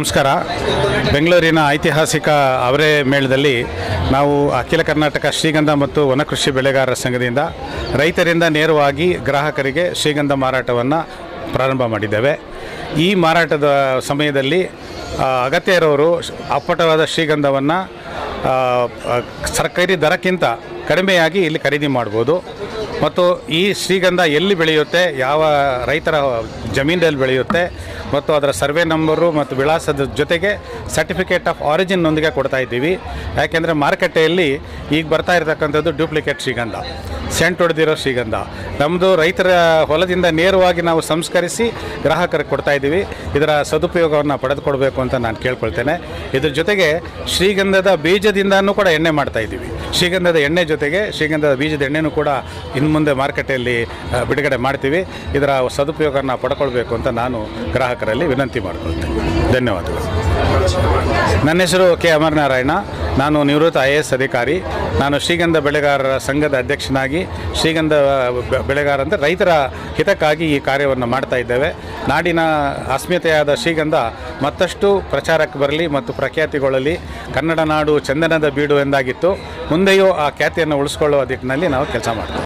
ನಮಸ್ಕಾರ. ಬೆಂಗಳೂರಿನ ಐತಿಹಾಸಿಕ ಅವರೇ ಮೇಳದಲ್ಲಿ ನಾವು ಅಖಿಲ ಕರ್ನಾಟಕ ಶ್ರೀಗಂಧ ಮತ್ತು ವನಕೃಷಿ ಬೆಳೆಗಾರರ ಸಂಘದಿಂದ ರೈತರಿಂದ ನೇರವಾಗಿ ಗ್ರಾಹಕರಿಗೆ ಶ್ರೀಗಂಧ ಮಾರಾಟವನ್ನು ಪ್ರಾರಂಭ ಮಾಡಿದ್ದೇವೆ. ಈ ಮಾರಾಟದ ಸಮಯದಲ್ಲಿ ಅಗತ್ಯ ಇರೋರು ಅಪ್ಪಟವಾದ ಶ್ರೀಗಂಧವನ್ನು ಸರ್ಕಾರಿ ದರಕ್ಕಿಂತ ಕಡಿಮೆಯಾಗಿ ಇಲ್ಲಿ ಖರೀದಿ ಮಾಡ್ಬೋದು. ಮತ್ತು ಈ ಶ್ರೀಗಂಧ ಎಲ್ಲಿ ಬೆಳೆಯುತ್ತೆ, ಯಾವ ರೈತರ ಜಮೀನಲ್ಲಿ ಬೆಳೆಯುತ್ತೆ ಮತ್ತು ಅದರ ಸರ್ವೆ ನಂಬರು ಮತ್ತು ವಿಳಾಸದ ಜೊತೆಗೆ ಸರ್ಟಿಫಿಕೇಟ್ ಆಫ್ ಆರಿಜಿನ್ನೊಂದಿಗೆ ಕೊಡ್ತಾ ಇದ್ದೀವಿ. ಯಾಕೆಂದರೆ ಮಾರುಕಟ್ಟೆಯಲ್ಲಿ ಈಗ ಬರ್ತಾ ಇರತಕ್ಕಂಥದ್ದು ಡೂಪ್ಲಿಕೇಟ್ ಶ್ರೀಗಂಧ, ಸೆಂಟ್ ಹೊಡೆದಿರೋ ಶ್ರೀಗಂಧ. ನಮ್ಮದು ರೈತರ ಹೊಲದಿಂದ ನೇರವಾಗಿ ನಾವು ಸಂಸ್ಕರಿಸಿ ಗ್ರಾಹಕರಿಗೆ ಕೊಡ್ತಾ ಇದ್ದೀವಿ. ಇದರ ಸದುಪಯೋಗವನ್ನು ಪಡೆದುಕೊಡ್ಬೇಕು ಅಂತ ನಾನು ಕೇಳ್ಕೊಳ್ತೇನೆ. ಇದ್ರ ಜೊತೆಗೆ ಶ್ರೀಗಂಧದ ಬೀಜದಿಂದನೂ ಕೂಡ ಎಣ್ಣೆ ಮಾಡ್ತಾ ಇದ್ದೀವಿ. ಶ್ರೀಗಂಧದ ಎಣ್ಣೆ ಜೊತೆಗೆ ಶ್ರೀಗಂಧದ ಬೀಜದ ಎಣ್ಣೆನೂ ಕೂಡ ಇನ್ನು ಮುಂದೆ ಮಾರುಕಟ್ಟೆಯಲ್ಲಿ ಬಿಡುಗಡೆ ಮಾಡ್ತೀವಿ. ಇದರ ಸದುಪಯೋಗವನ್ನು ಪಡ್ಕೊಳ್ಬೇಕು ಅಂತ ನಾನು ಗ್ರಾಹಕರಲ್ಲಿ ವಿನಂತಿ ಮಾಡ್ಕೊಳ್ತೇನೆ. ಧನ್ಯವಾದಗಳು. ನನ್ನ ಹೆಸರು ಕೆ ಅಮರನಾರಾಯಣ. ನಾನು ನಿವೃತ್ತ IAS ಅಧಿಕಾರಿ. ನಾನು ಶ್ರೀಗಂಧ ಬೆಳೆಗಾರರ ಸಂಘದ ಅಧ್ಯಕ್ಷನಾಗಿ ಶ್ರೀಗಂಧ ಬೆಳೆಗಾರ ಅಂದರೆ ರೈತರ ಹಿತಕ್ಕಾಗಿ ಈ ಕಾರ್ಯವನ್ನು ಮಾಡ್ತಾ ಇದ್ದೇವೆ. ನಾಡಿನ ಅಸ್ಮಿತೆಯಾದ ಶ್ರೀಗಂಧ ಮತ್ತಷ್ಟು ಪ್ರಚಾರಕ್ಕೆ ಬರಲಿ ಮತ್ತು ಪ್ರಖ್ಯಾತಿಗೊಳ್ಳಲಿ. ಕನ್ನಡ ನಾಡು ಚಂದನದ ಬೀಡು ಎಂದಾಗಿತ್ತು. ಮುಂದೆಯೂ ಆ ಖ್ಯಾತಿಯನ್ನು ಉಳಿಸ್ಕೊಳ್ಳುವ ದಿಕ್ಕಿನಲ್ಲಿ ನಾವು ಕೆಲಸ ಮಾಡ್ತೀವಿ.